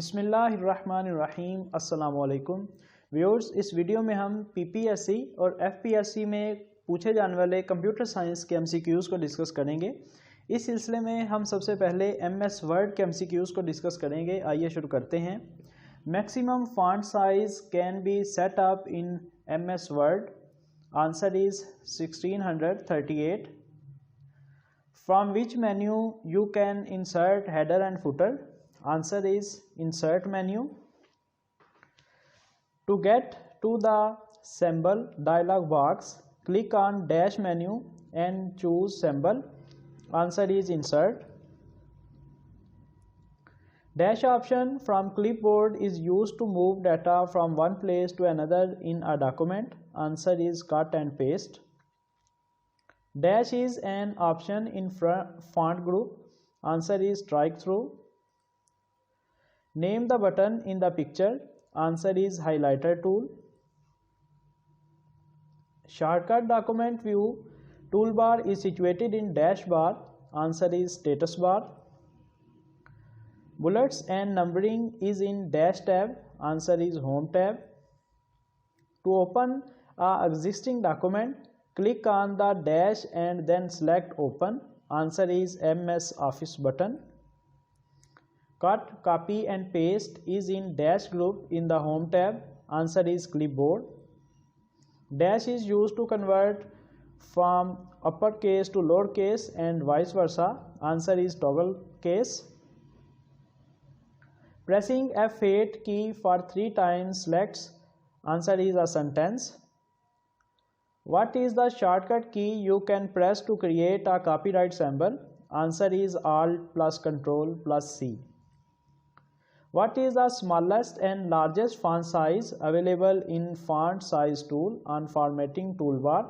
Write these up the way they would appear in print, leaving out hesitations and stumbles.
बिस्मिल्लाहिर्रहमानिर्रहीम अस्सलामुअलैकुम व्यूअर्स। इस वीडियो में हम पीपीएससी और एफपीएससी में पूछे जाने वाले कंप्यूटर साइंस के एमसीक्यूज़ को डिस्कस करेंगे। इस सिलसिले में हम सबसे पहले एमएस वर्ड के एमसीक्यूज़ को डिस्कस करेंगे। आइए शुरू करते हैं। Maximum font size can be set up in MS word. Answer is 1638। From which menu you can insert header and footer? Answer is insert menu. To get to the symbol dialog box, click on dash menu and choose symbol. Answer is insert. Dash option from clipboard is used to move data from one place to another in a document. Answer is cut and paste. Dash is an option in font group. Answer is strike through. Name the button in the picture. Answer is highlighter tool. Shortcut document view toolbar is situated in dash bar. Answer is status bar. Bullets and numbering is in dash tab. Answer is home tab. To open an existing document, click on the dash and then select open. Answer is MS Office button. Cut, copy and paste is in dash group in the home tab. Answer is clipboard. Dash is used to convert from uppercase to lowercase and vice versa. Answer is toggle case. Pressing F8 key for 3 times selects. Answer is a sentence. What is the shortcut key you can press to create a copyright symbol? Answer is Alt plus Control plus C. What is the smallest and largest font size available in font size tool on formatting toolbar?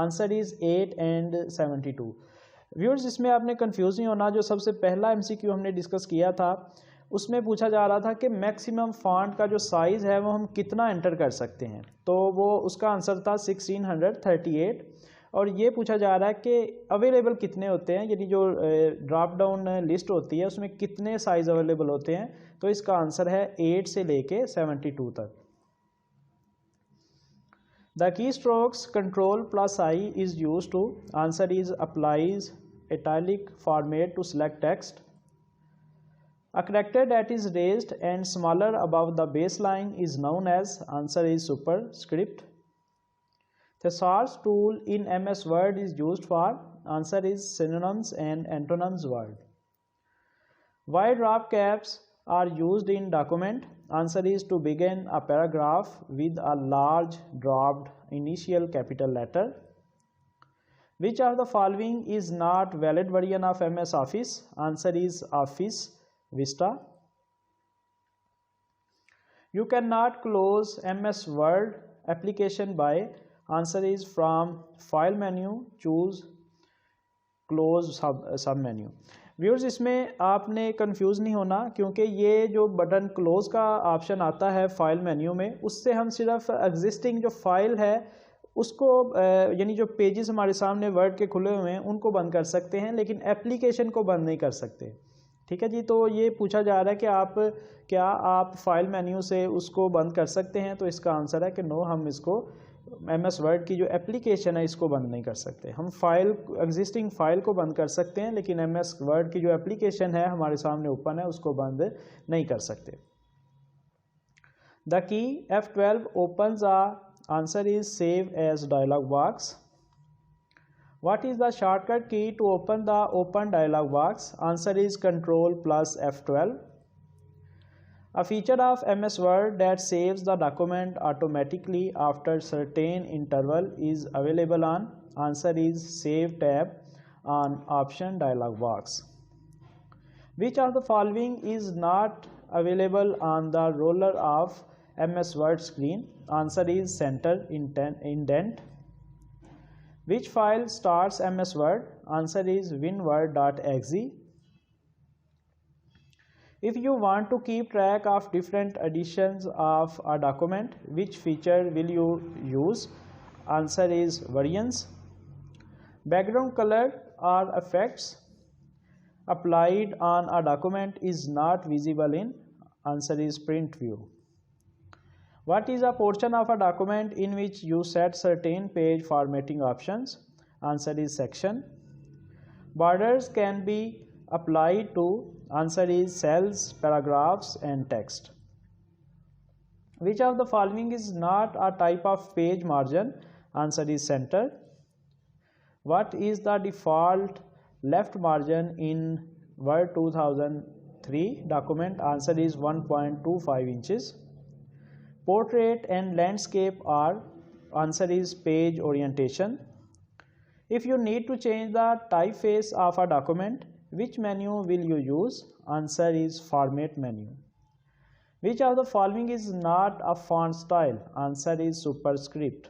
Answer is 8 and 72. Viewers, इसमें आपने confuse नहीं होना। जो सबसे पहला MCQ हमने discuss किया था उसमें पूछा जा रहा था कि मैक्सिमम फॉन्ट का जो साइज़ है वो हम कितना एंटर कर सकते हैं, तो वो उसका आंसर था 1638। और ये पूछा जा रहा है कि अवेलेबल कितने होते हैं, यानी जो ड्रॉप डाउन लिस्ट होती है उसमें कितने साइज़ अवेलेबल होते हैं, तो इसका आंसर है 8 से लेके 72 तक। The key strokes control plus I is use to. Answer is applies italic format to select text. A character that is raised and smaller above the baseline is known as. Answer is superscript. Thesaurus tool in MS Word is used for. Answer is synonyms and antonyms word. Why drop caps are used in document? Answer is to begin a paragraph with a large dropped initial capital letter. Which of the following is not valid version of MS Office? Answer is Office Vista. You cannot close MS Word application by. Answer is from file menu choose close sub menu. Viewers, इसमें आपने confuse नहीं होना, क्योंकि ये जो button close का option आता है फाइल मेन्यू में, उससे हम सिर्फ एग्जिस्टिंग जो फाइल है उसको यानी जो पेजेस हमारे सामने वर्ड के खुले हुए हैं उनको बंद कर सकते हैं, लेकिन एप्लीकेशन को बंद नहीं कर सकते। ठीक है जी। तो ये पूछा जा रहा है कि क्या आप फाइल मेन्यू से उसको बंद कर सकते हैं, तो इसका आंसर है कि नो, हम इसको MS वर्ड की जो एप्लीकेशन है इसको बंद नहीं कर सकते। हम एग्जिस्टिंग फाइल को बंद कर सकते हैं, लेकिन MS वर्ड की जो एप्लीकेशन है हमारे सामने ओपन है उसको बंद नहीं कर सकते। The key F12 opens a. Answer is save as dialog box. What is the shortcut key to open the open dialog box? Answer is Control plus F12. A feature of MS Word that saves the document automatically after certain interval is available on. Answer is Save tab on Option dialog box. Which of the following is not available on the roller of MS Word screen? Answer is Center indent. Which file starts MS Word? Answer is winword.exe. If you want to keep track of different editions of a document, which feature will you use? Answer is variants. Background color or effects applied on a document is not visible in. Answer is print view. What is a portion of a document in which you set certain page formatting options? Answer is section. Borders can be applied to. Answer is cells, paragraphs and text. Which of the following is not a type of page margin? Answer is center. What is the default left margin in Word 2003 document? Answer is 1.25 inches. Portrait and landscape are. Answer is page orientation. If you need to change the typeface of a document, which menu will you use? Answer is format menu. Which of the following is not a font style? Answer is superscript.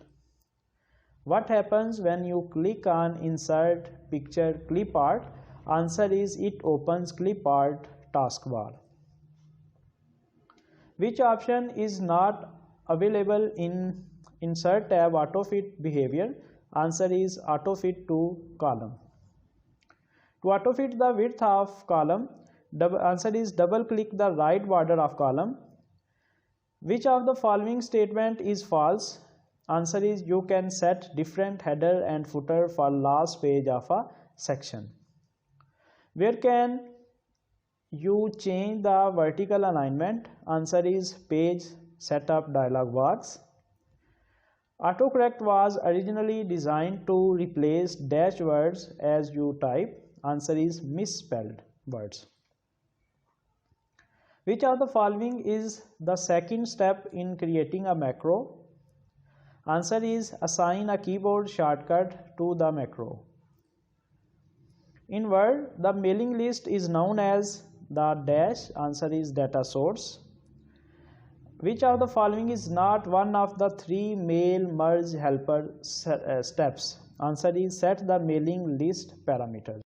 What happens when you click on insert picture clip art? Answer is it opens clip art taskbar. Which option is not available in insert tab auto fit behavior? Answer is auto fit to column. To auto fit the width of column, answer is double click the right border of column. Which of the following statement is false? Answer is you can set different header and footer for last page of a section. Where can you change the vertical alignment? Answer is page setup dialog box. Autocorrect was originally designed to replace dash words as you type. Answer is misspelled words. Which of the following is the second step in creating a macro? Answer is assign a keyboard shortcut to the macro. In Word, the mailing list is known as the dash. Answer is data source. Which of the following is not one of the three mail merge helper steps? Answer is set the mailing list parameters.